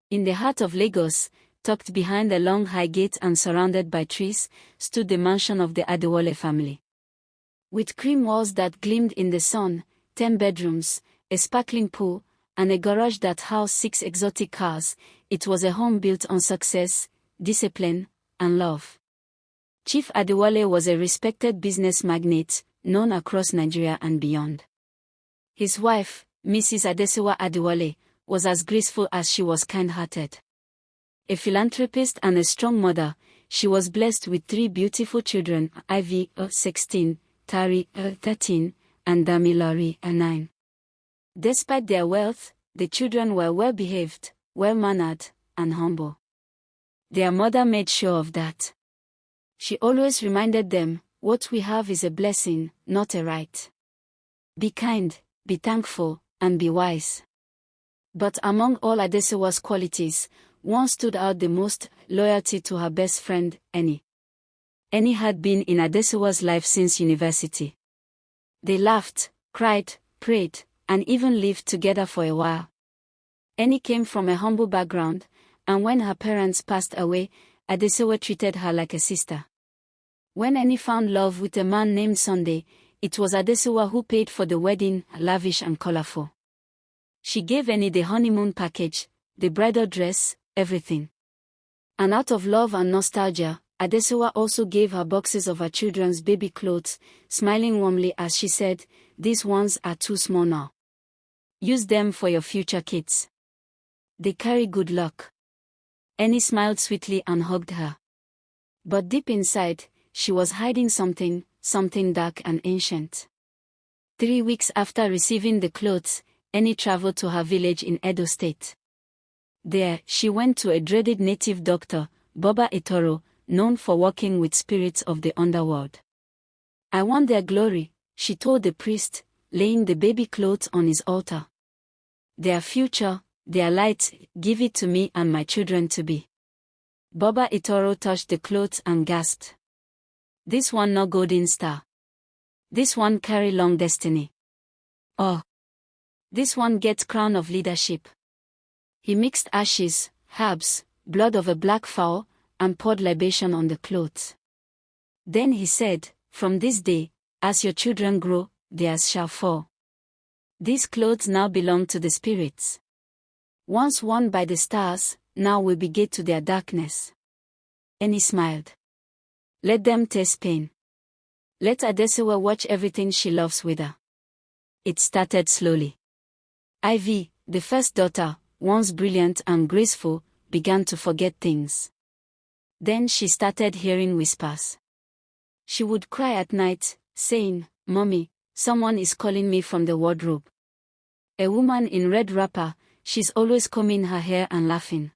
In the heart of Lagos, tucked behind a long high gate and surrounded by trees, stood the mansion of the Adewale family. With cream walls that gleamed in the sun, 10 bedrooms, a sparkling pool, and a garage that housed 6 exotic cars, it was a home built on success, discipline, and love. Chief Adewale was a respected business magnate, known across Nigeria and beyond. His wife, Mrs. Adesuwa Adewale, was as graceful as she was kind-hearted. A philanthropist and a strong mother, she was blessed with 3 beautiful children, Ivy, 16, Tari, 13, and Damilari, 9. Despite their wealth, the children were well-behaved, well-mannered, and humble. Their mother made sure of that. She always reminded them, what we have is a blessing, not a right. Be kind, be thankful, and be wise. But among all Adesuwa's qualities, one stood out the most: loyalty to her best friend, Eni. Eni had been in Adesuwa's life since university. They laughed, cried, prayed, and even lived together for a while. Eni came from a humble background, and when her parents passed away, Adesuwa treated her like a sister. When Eni found love with a man named Sunday, it was Adesuwa who paid for the wedding, lavish and colorful. She gave Eni the honeymoon package, the bridal dress, everything. And out of love and nostalgia, Adesuwa also gave her boxes of her children's baby clothes, smiling warmly as she said, "These ones are too small now. Use them for your future kids. They carry good luck." Eni smiled sweetly and hugged her. But deep inside, she was hiding something dark and ancient. 3 weeks after receiving the clothes, Eni traveled to her village in Edo State. There, she went to a dreaded native doctor, Baba Itoro, known for working with spirits of the underworld. "I want their glory," she told the priest, laying the baby clothes on his altar. "Their future, their light, give it to me and my children to be." Baba Itoro touched the clothes and gasped. "This one no golden star. This one carry long destiny. Oh, this one gets crown of leadership." He mixed ashes, herbs, blood of a black fowl, and poured libation on the clothes. Then he said, "From this day, as your children grow, theirs shall fall. These clothes now belong to the spirits. Once worn by the stars, now will be gate to their darkness." And he smiled. "Let them taste pain. Let Adesuwa watch everything she loves wither." It started slowly. Ivy, the first daughter, once brilliant and graceful, began to forget things. Then she started hearing whispers. She would cry at night, saying, "Mommy, someone is calling me from the wardrobe. A woman in red wrapper, she's always combing her hair and laughing."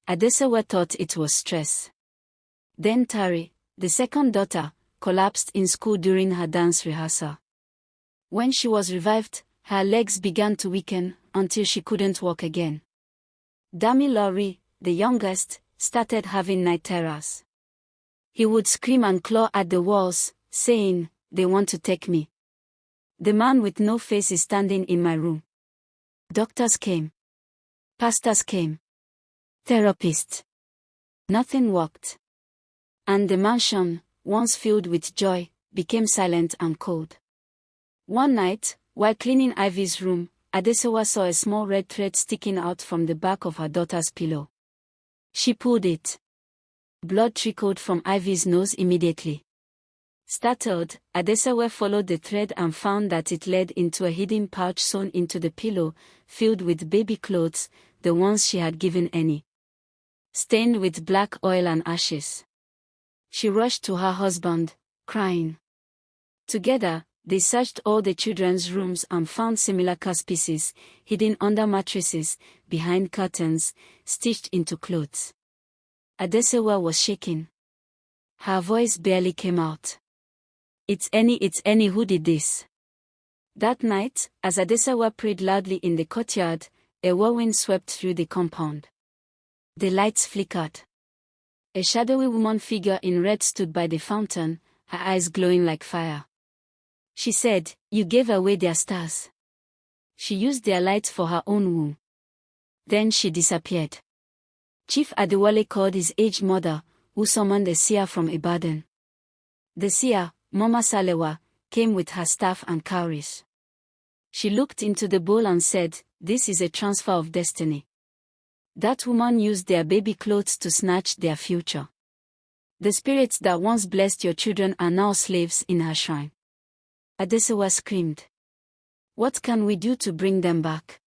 Adesuwa thought it was stress. Then Tari, the second daughter, collapsed in school during her dance rehearsal. When she was revived, her legs began to weaken until she couldn't walk again. Damilari, the youngest, started having night terrors. He would scream and claw at the walls, saying, "They want to take me. The man with no face is standing in my room." Doctors came. Pastors came. Therapists. Nothing worked. And the mansion, once filled with joy, became silent and cold. One night, while cleaning Ivy's room, Adesuwa saw a small red thread sticking out from the back of her daughter's pillow. She pulled it. Blood trickled from Ivy's nose immediately. Startled, Adesuwa followed the thread and found that it led into a hidden pouch sewn into the pillow, filled with baby clothes, the ones she had given Eni. Stained with black oil and ashes. She rushed to her husband, crying. Together, they searched all the children's rooms and found similar cast pieces, hidden under mattresses, behind curtains, stitched into clothes. Adesuwa was shaking. Her voice barely came out. It's Eni who did this." That night, as Adesuwa prayed loudly in the courtyard, a whirlwind swept through the compound. The lights flickered. A shadowy woman figure in red stood by the fountain, her eyes glowing like fire. She said, "You gave away their stars. She used their light for her own womb." Then she disappeared. Chief Adewale called his aged mother, who summoned a seer from Ibadan. The seer, Mama Salewa, came with her staff and cowries. She looked into the bowl and said, "This is a transfer of destiny. That woman used their baby clothes to snatch their future. The spirits that once blessed your children are now slaves in her shrine." Adesuwa screamed. "What can we do to bring them back?"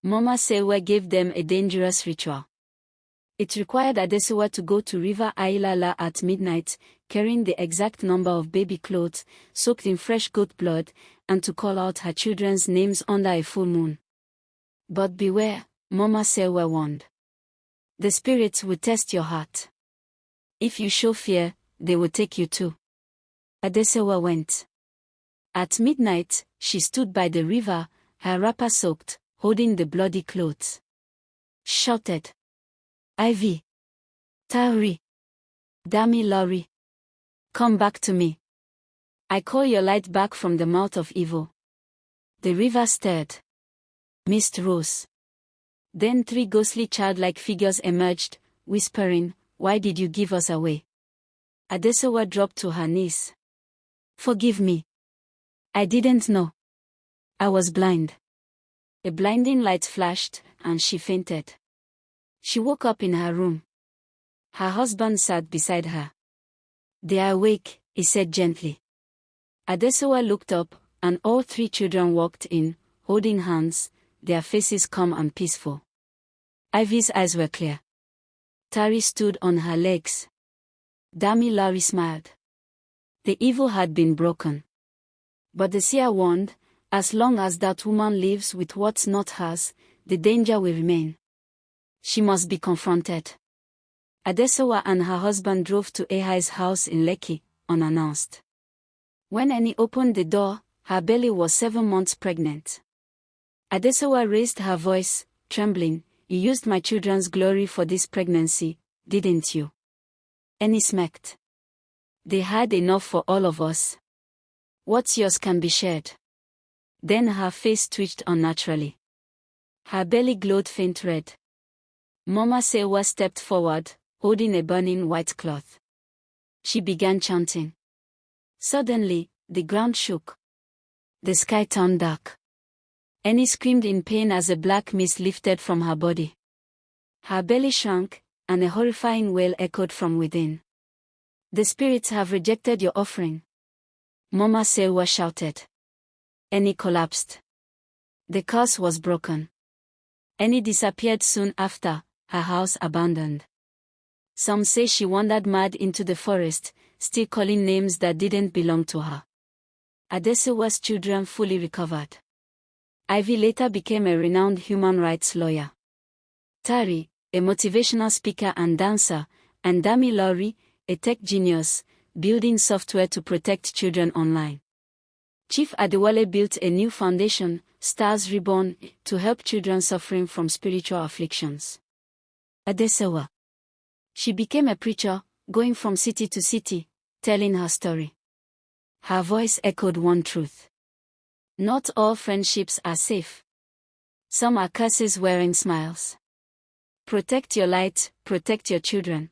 Mama Sewa gave them a dangerous ritual. It required Adesuwa to go to River Ayelala at midnight, carrying the exact number of baby clothes, soaked in fresh goat blood, and to call out her children's names under a full moon. "But beware," Mama Sewa warned. "The spirits will test your heart. If you show fear, they will take you too." Adesuwa went. At midnight, she stood by the river, her wrapper soaked, holding the bloody clothes. Shouted, "Ivy! Tauri! Dami Lori! Come back to me. I call your light back from the mouth of evil." The river stirred. Mist rose. Then 3 ghostly childlike figures emerged, whispering, "Why did you give us away?" Adesuwa dropped to her knees. "Forgive me. I didn't know. I was blind." A blinding light flashed, and she fainted. She woke up in her room. Her husband sat beside her. "They are awake," he said gently. Adesuwa looked up, and all 3 children walked in, holding hands, their faces calm and peaceful. Ivy's eyes were clear. Tari stood on her legs. Dami Lari smiled. The evil had been broken. But the seer warned, as long as that woman lives with what's not hers, the danger will remain. She must be confronted. Adesuwa and her husband drove to Ehai's house in Lekki, unannounced. When Eni opened the door, her belly was 7 months pregnant. Adesuwa raised her voice, trembling, "You used my children's glory for this pregnancy, didn't you?" Eni smirked. "They had enough for all of us. What's yours can be shared." Then her face twitched unnaturally. Her belly glowed faint red. Mama Sewa stepped forward, holding a burning white cloth. She began chanting. Suddenly, the ground shook. The sky turned dark. Eni screamed in pain as a black mist lifted from her body. Her belly shrank, and a horrifying wail echoed from within. "The spirits have rejected your offering," Mama Sewa shouted. Eni collapsed. The curse was broken. Eni disappeared soon after, her house abandoned. Some say she wandered mad into the forest, still calling names that didn't belong to her. Adesuwa's children fully recovered. Ivy later became a renowned human rights lawyer. Tari, a motivational speaker and dancer, and Dami Lori, a tech genius, building software to protect children online. Chief Adewale built a new foundation, Stars Reborn, to help children suffering from spiritual afflictions. Adesuwa. She became a preacher, going from city to city, telling her story. Her voice echoed one truth. Not all friendships are safe. Some are curses wearing smiles. Protect your light, protect your children.